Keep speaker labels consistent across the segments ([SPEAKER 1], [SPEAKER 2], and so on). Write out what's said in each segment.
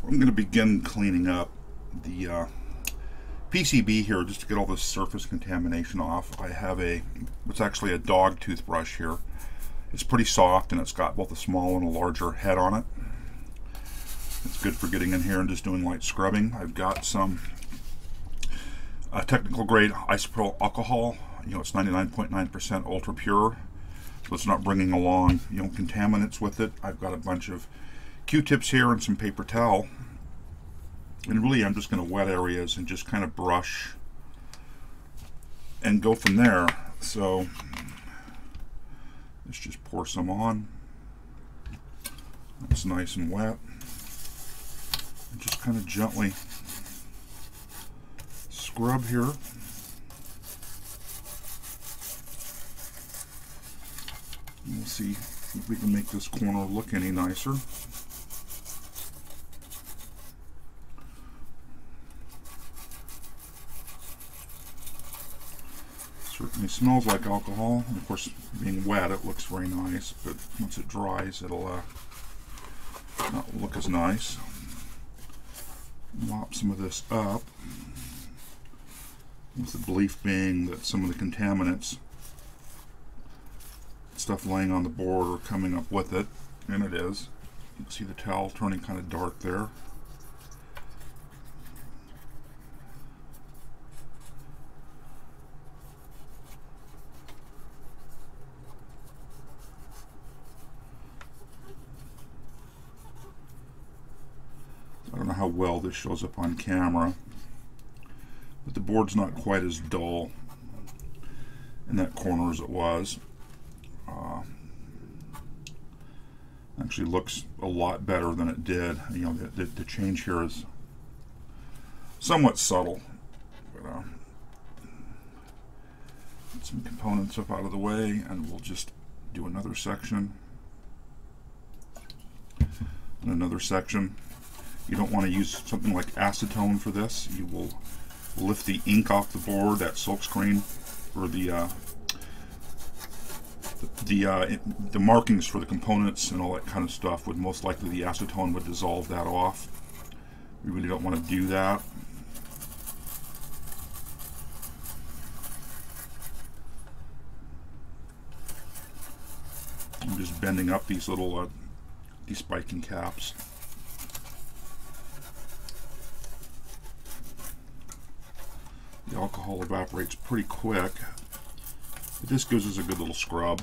[SPEAKER 1] I'm going to begin cleaning up the PCB here just to get all this surface contamination off. I have it's actually a dog toothbrush here. It's pretty soft and it's got both a small and a larger head on it. It's good for getting in here and just doing light scrubbing. I've got some technical grade isopropyl alcohol. It's 99.9% ultra pure, so it's not bringing along contaminants with it. I've got a bunch of Q-tips here and some paper towel, and really I'm just going to wet areas and just kind of brush and go from there. So let's just pour some on. It's nice and wet, and just kind of gently scrub here. And we'll see if we can make this corner look any nicer. Certainly smells like alcohol. And of course, being wet, it looks very nice, but once it dries, it'll not look as nice. Mop some of this up, with the belief being that some of the contaminants, stuff laying on the board, are coming up with it, and it is. You can see the towel turning kind of dark there. I don't know how well this shows up on camera, but the board's not quite as dull in that corner as it was. Actually looks a lot better than it did. The change here is somewhat subtle. But, get some components up out of the way, and we'll just do another section and another section. You don't want to use something like acetone for this. You will lift the ink off the board, that silk screen, or the markings for the components and all that kind of stuff. Would most likely, the acetone would dissolve that off. We really don't want to do that. I'm just bending up these little despiking caps. The alcohol evaporates pretty quick, but this gives us a good little scrub,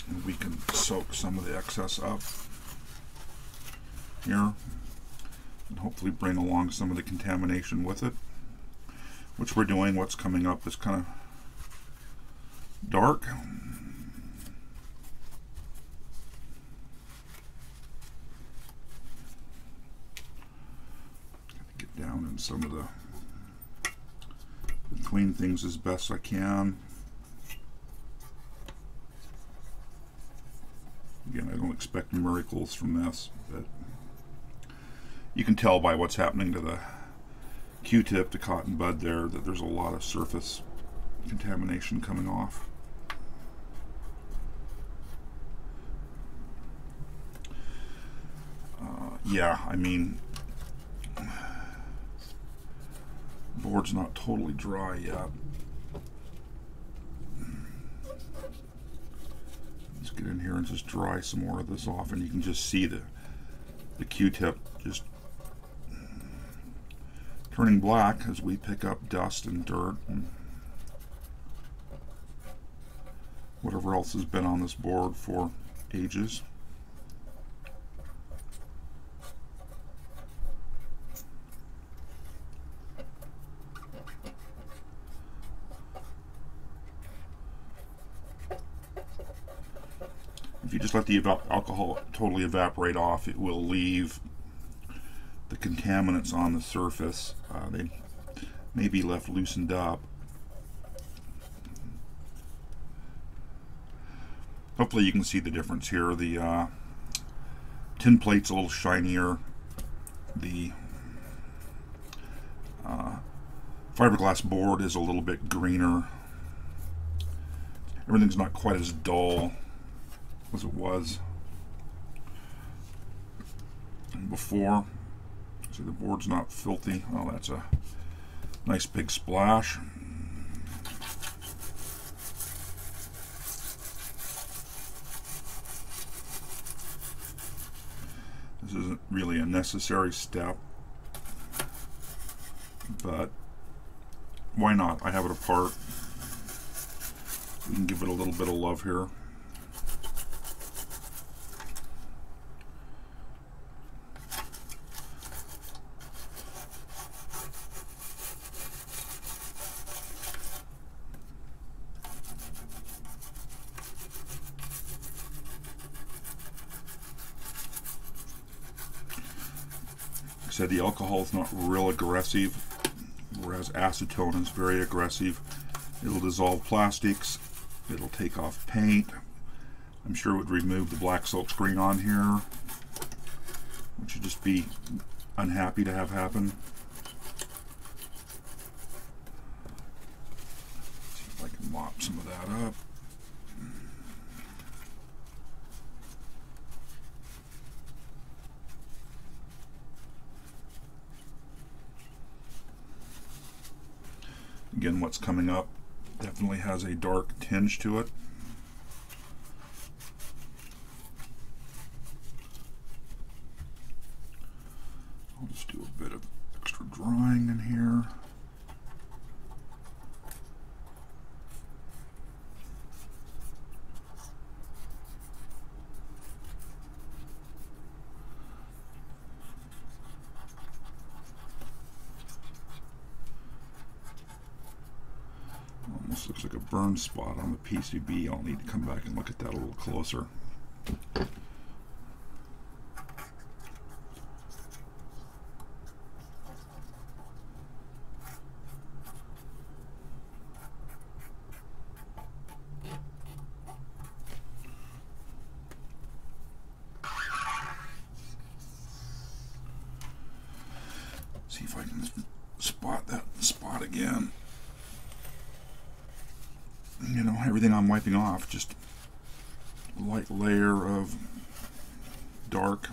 [SPEAKER 1] and we can soak some of the excess up here and hopefully bring along some of the contamination with it, which we're doing. What's coming up is kind of dark. Get down in some of the clean things as best I can. Again, I don't expect miracles from this, but you can tell by what's happening to the Q-tip, the cotton bud there, that there's a lot of surface contamination coming off. Yeah, I mean, board's not totally dry yet. Let's get in here and just dry some more of this off, and you can just see the Q-tip just turning black as we pick up dust and dirt and whatever else has been on this board for ages. If you just let the alcohol totally evaporate off, it will leave the contaminants on the surface. They may be left loosened up. Hopefully you can see the difference here. The tin plate's a little shinier. The fiberglass board is a little bit greener. Everything's not quite as dull as it was before. So the board's not filthy. Oh, that's a nice big splash. This isn't really a necessary step, but why not? I have it apart. We can give it a little bit of love here. Like I said, the alcohol is not real aggressive, whereas acetone is very aggressive. It'll dissolve plastics, it'll take off paint. I'm sure it would remove the black silk screen on here, which would just be unhappy to have happen. See if I can mop some of that up. Again, what's coming up definitely has a dark tinge to it. I'll just do a bit of extra drying in here. Almost looks like a burn spot on the PCB. I'll need to come back and look at that a little closer. See if I can spot that spot again. You know, everything I'm wiping off, just a light layer of dark.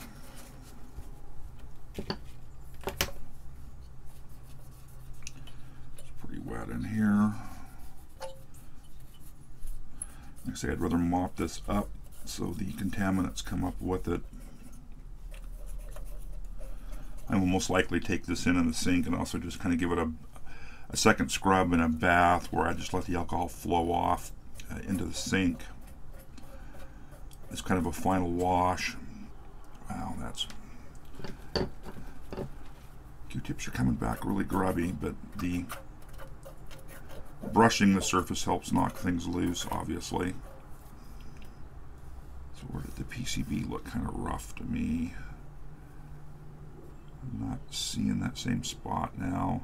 [SPEAKER 1] It's pretty wet in here. Like I say, I'd rather mop this up so the contaminants come up with it. I will most likely take this in the sink and also just kind of give it a second scrub and a bath where I just let the alcohol flow off into the sink. It's kind of a final wash. Wow, that's... Q-tips are coming back really grubby, but the brushing the surface helps knock things loose, obviously. So where did the PCB look kind of rough to me? I'm not seeing that same spot now.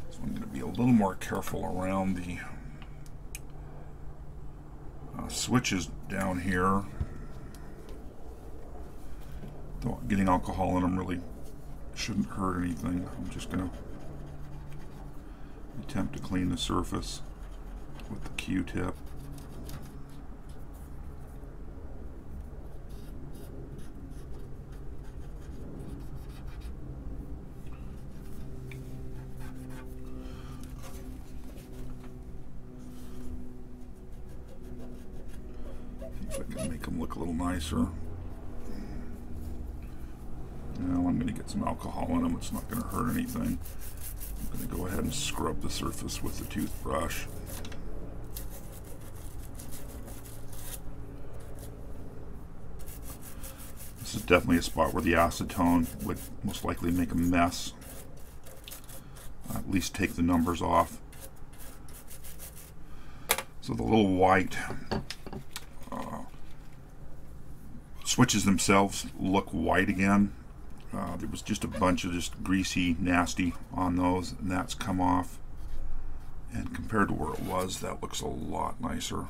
[SPEAKER 1] So I'm going to be a little more careful around the switches down here. Though getting alcohol in them really shouldn't hurt anything. I'm just going to attempt to clean the surface with the Q-tip. See if I can make them look a little nicer. Now I'm going to get some alcohol in them. It's not going to hurt anything. I'm going to go ahead and scrub the surface with the toothbrush. This is definitely a spot where the acetone would most likely make a mess. At least take the numbers off. So the little white switches themselves look white again. There was just a bunch of just greasy, nasty on those, and that's come off. And compared to where it was, that looks a lot nicer.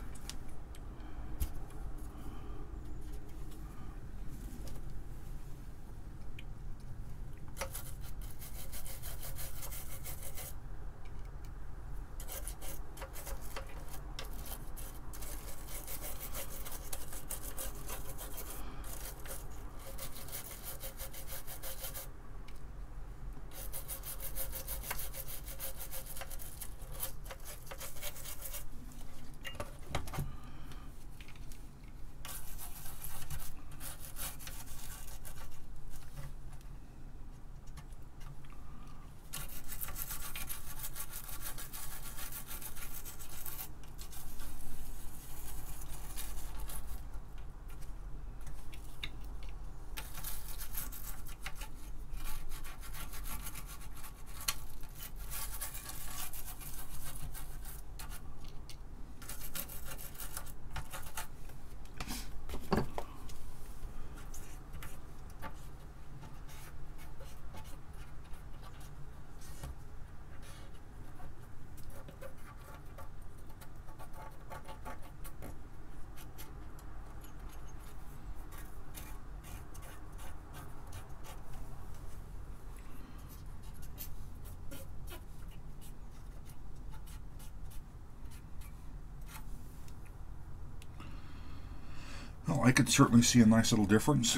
[SPEAKER 1] Well, I could certainly see a nice little difference.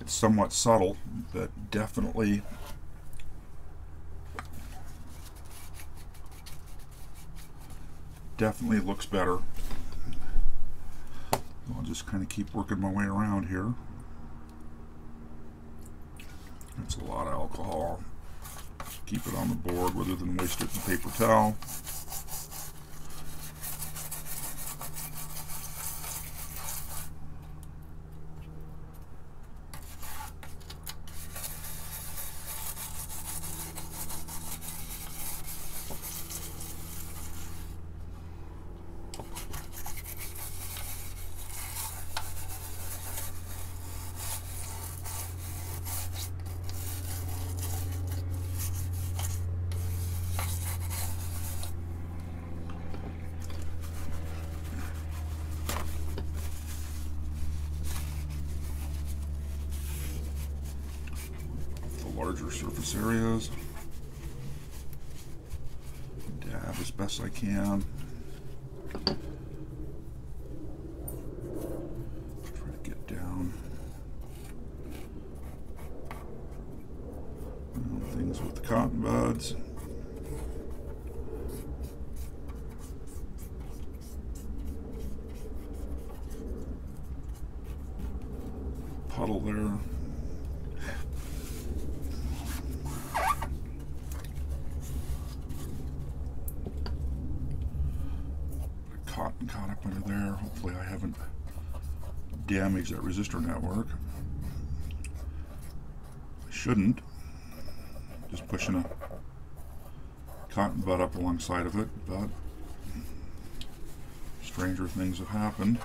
[SPEAKER 1] It's somewhat subtle, but definitely looks better. I'll just kind of keep working my way around here. That's a lot of alcohol. Keep it on the board rather than waste it in a paper towel. Larger surface areas. Dab as best I can. Try to get down things with the cotton buds. Puddle there. Cotton caught up under there. Hopefully I haven't damaged that resistor network. I shouldn't. Just pushing a cotton bud up alongside of it, but stranger things have happened.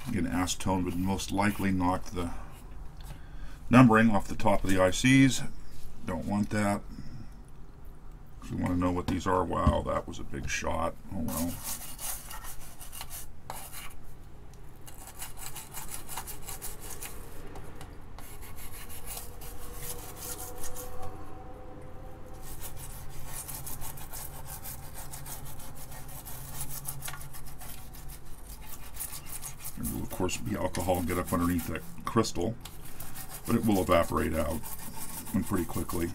[SPEAKER 1] Again, acetone would most likely knock the numbering off the top of the ICs. Don't want that. If you want to know what these are, wow, that was a big shot. Oh well. There will of course be alcohol and get up underneath that crystal, but it will evaporate out and pretty quickly.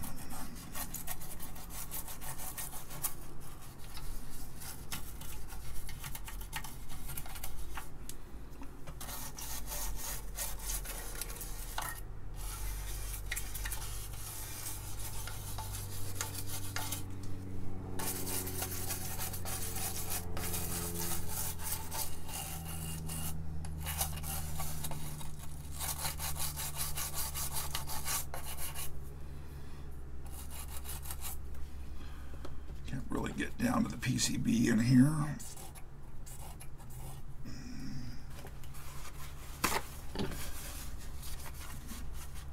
[SPEAKER 1] Really get down to the PCB in here.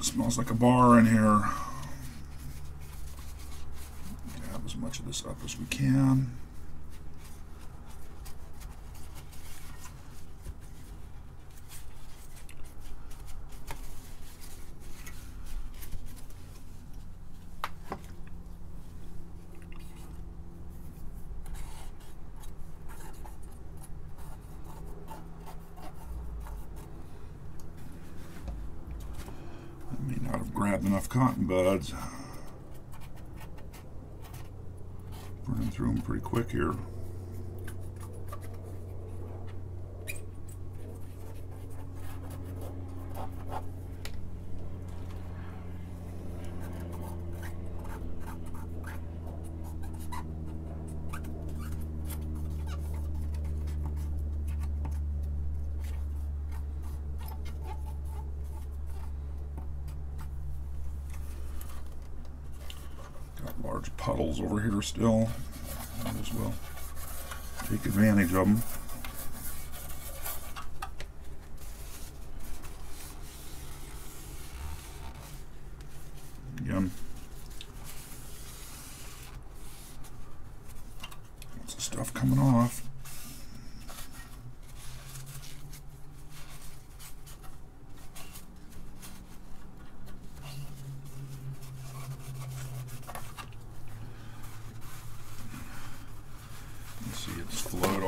[SPEAKER 1] Smells like a bar in here. Dab as much of this up as we can. Grabbed enough cotton buds. Burning through them pretty quick here. Large puddles over here still. Might as well take advantage of them. Again, lots of stuff coming off.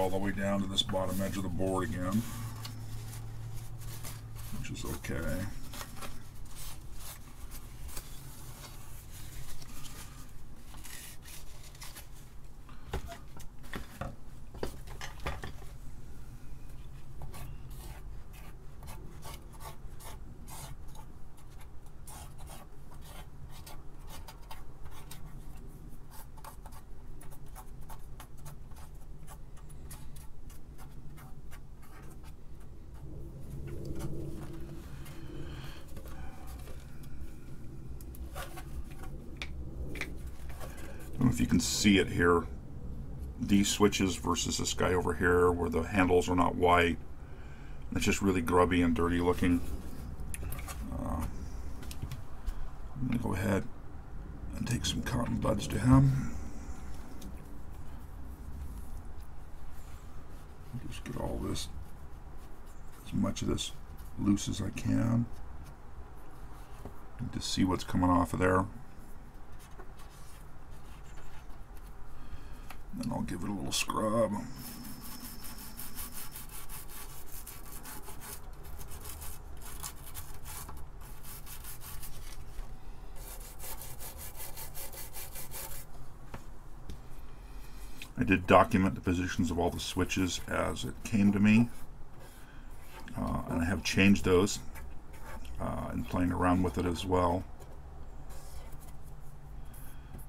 [SPEAKER 1] all the way down to this bottom edge of the board again, which is okay. I don't know if you can see it here, these switches versus this guy over here where the handles are not white. It's just really grubby and dirty looking. I'm going to go ahead and take some cotton buds to him. Just get all this, as much of this loose as I can. To see what's coming off of there. Then I'll give it a little scrub. I did document the positions of all the switches as it came to me, and I have changed those and playing around with it as well.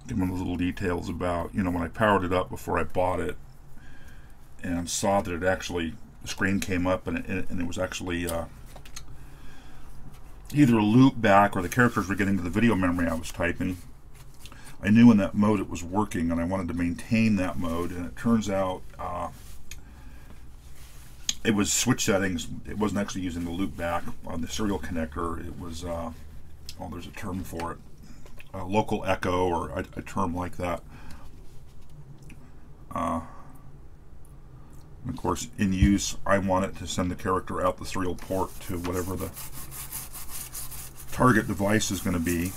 [SPEAKER 1] Give them little details about, you know, when I powered it up before I bought it and saw that it actually, the screen came up and it was actually either a loop back or the characters were getting to the video memory I was typing. I knew in that mode it was working and I wanted to maintain that mode, and it turns out it was switch settings. It wasn't actually using the loop back on the serial connector. It was, oh, there's a term for it. Local echo, or a term like that. And of course, in use, I want it to send the character out the serial port to whatever the target device is going to be.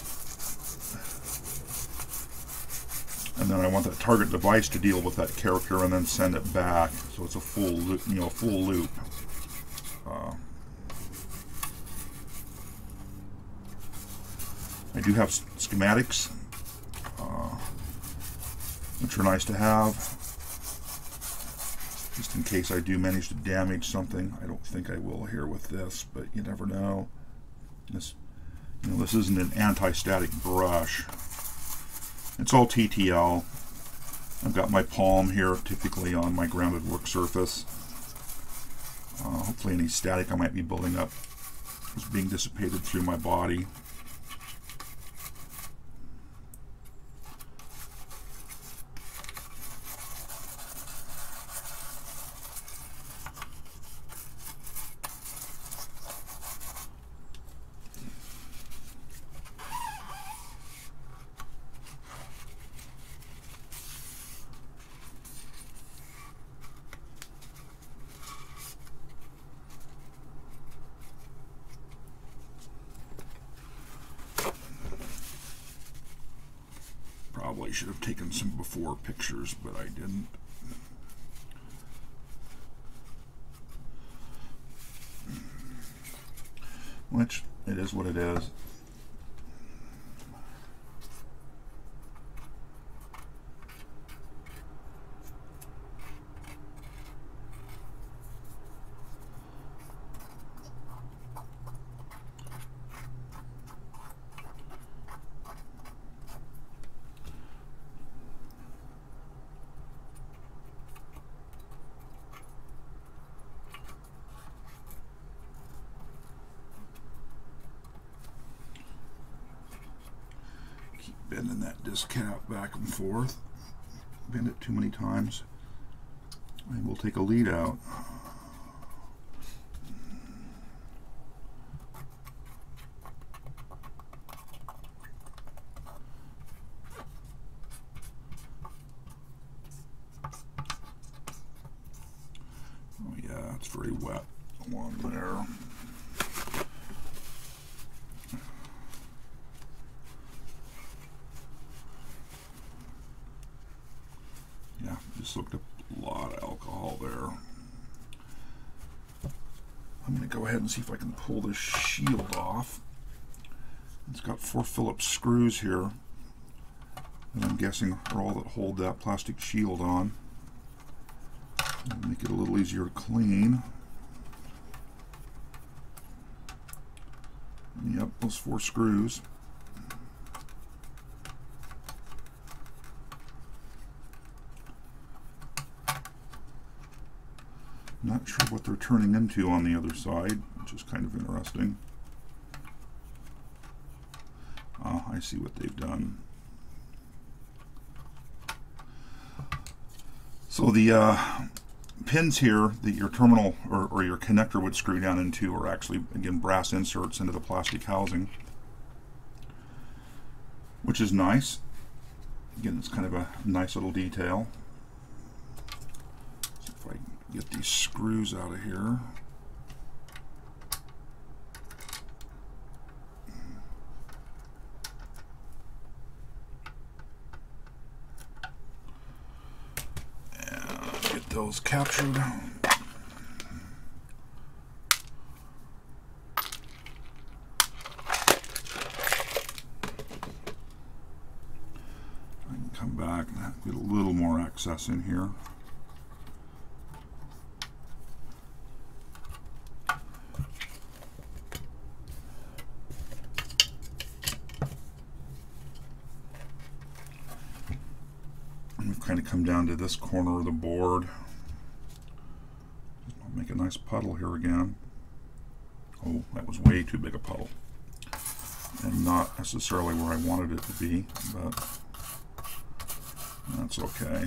[SPEAKER 1] And then I want that target device to deal with that character and then send it back. So it's a full loop, you know, full loop. I do have schematics, which are nice to have, just in case I do manage to damage something. I don't think I will here with this, but you never know. This, you know, this isn't an anti-static brush. It's all TTL. I've got my palm here, typically on my grounded work surface. Hopefully any static I might be building up is being dissipated through my body. Probably should have taken some before pictures, but I didn't. Which, it is what it is. Bending that disc cap back and forth. Bend it too many times, and we'll take a lead out. Oh yeah, it's very wet along there. Just looked up a lot of alcohol there. going to go ahead and see if I can pull this shield off. It's got 4 Phillips screws here that I'm guessing are all that hold that plastic shield on. Make it a little easier to clean. Yep, those 4 screws. Not sure what they're turning into on the other side, which is kind of interesting. Oh, I see what they've done. So the pins here that your terminal or your connector would screw down into are actually, again, brass inserts into the plastic housing, which is nice. Again, it's kind of a nice little detail. So if I can get these screws out of here. And get those captured. I can come back and get a little more access in here. We've kind of come down to this corner of the board. I'll make a nice puddle here again. Oh, that was way too big a puddle. And not necessarily where I wanted it to be, but that's okay.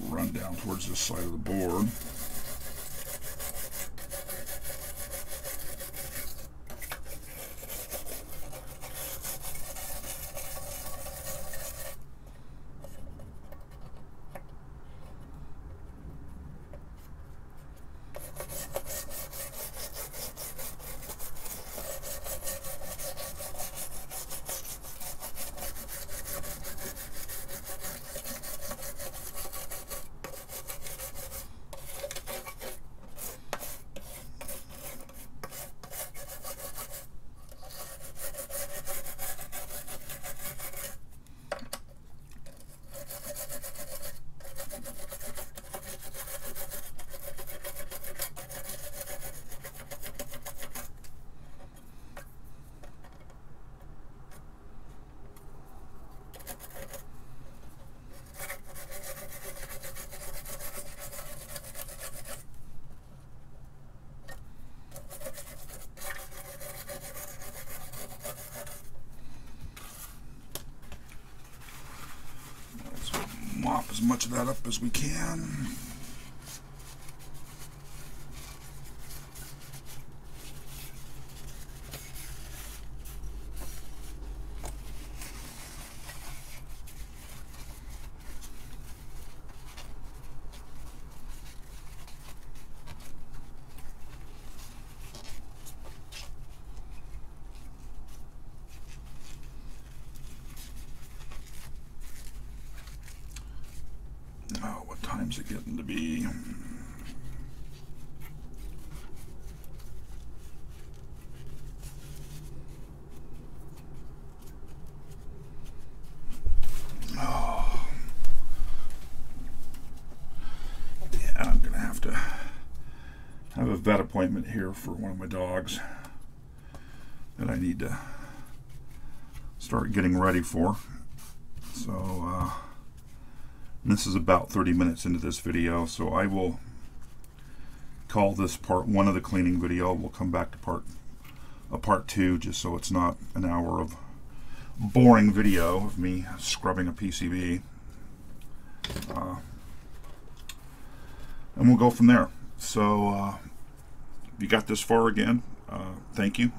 [SPEAKER 1] Run down towards this side of the board. Mop as much of that up as we can. Oh, what time's it getting to be? Oh. Yeah, I'm gonna have to have a vet appointment here for one of my dogs that I need to start getting ready for. So, this is about 30 minutes into this video, so I will call this part 1 of the cleaning video. We'll come back to part 2, just so it's not an hour of boring video of me scrubbing a PCB. And we'll go from there. So, if you got this far again, thank you,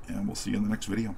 [SPEAKER 1] and we'll see you in the next video.